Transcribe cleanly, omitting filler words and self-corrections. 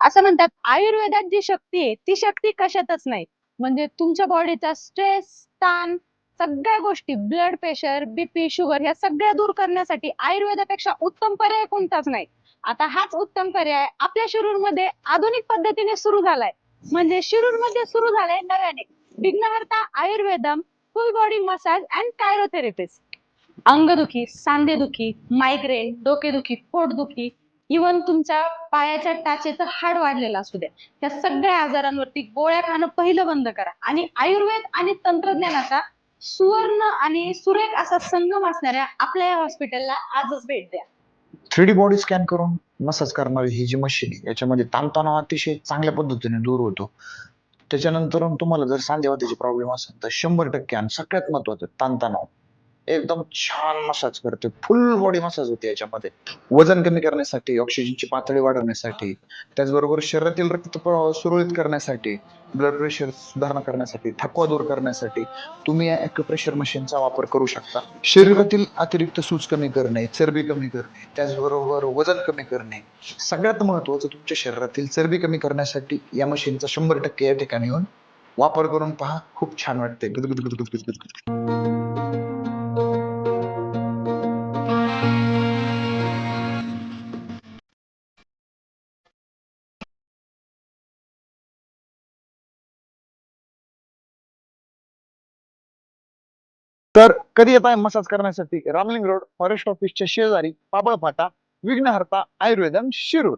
असं म्हणतात आयुर्वेदात जी शक्ती आहे ती शक्ती कशातच नाही. म्हणजे तुमच्या बॉडीचा स्ट्रेस, ताण, सगळ्या गोष्टी, ब्लड प्रेशर, बीपी, शुगर ह्या सगळ्या दूर करण्यासाठी आयुर्वेदापेक्षा उत्तम पर्याय कोणताच नाही. आता हाच उत्तम पर्याय आपल्या शिरूरमध्ये आधुनिक पद्धतीने सुरू झालाय. म्हणजे शिरूरमध्ये सुरू झालाय नव्याने Vighnaharta Ayurvedam full body massage and chirotherapist. अंगदुखी, सांधेदुखी, मायग्रेन, डोकेदुखी, पोटदुखी, इवन तुमच्या पायाच्या टाचेचं हाड वाढलेलं असू द्या, त्या सगळ्या आजारांवरती गोळ्या खाणं पहिलं बंद करा आणि आयुर्वेद आणि तंत्रज्ञानाचा सुवर्ण आणि सुरेख असा संगम असणाऱ्या आपल्या या हॉस्पिटलला आजच भेट द्या. 3D बॉडी स्कॅन करून मसाज करणारी ही जी मशीन आहे याच्यामध्ये ताणतणाव अतिशय चांगल्या पद्धतीने दूर होतो. त्याच्यानंतर तुम्हाला जर सांधेवाताचे प्रॉब्लेम असेल तर 100% आणि सगळ्यात महत्वाचं ताणतणाव एकदम छान मसाज करते. फुल बॉडी मसाज होते याच्यामध्ये. वजन कमी करण्यासाठी, ऑक्सिजनची पातळी वाढवण्यासाठी, त्याचबरोबर शरीरातील रक्तप्रवाह सुरळीत करण्यासाठी, ब्लड प्रेशर सुधारणा करण्यासाठी, थकवा दूर करण्यासाठी तुम्ही या ॲक्युप्रेशर मशीनचा वापर करू शकता. शरीरातील अतिरिक्त सूज कमी करणे, चरबी कमी करणे, त्याचबरोबर वजन कमी करणे, सगळ्यात महत्त्वाचं तुमच्या शरीरातील चरबी कमी करण्यासाठी या मशीनचा 100% या ठिकाणी येऊन वापर करून पहा. खूप छान वाटते. तर कधी येत आहे मसाज करण्यासाठी? रामलिंग रोड, फॉरेस्ट ऑफिसच्या शेजारी, पाबळ फाटा, विघ्नहर्ता आयुर्वेदम शिरूर.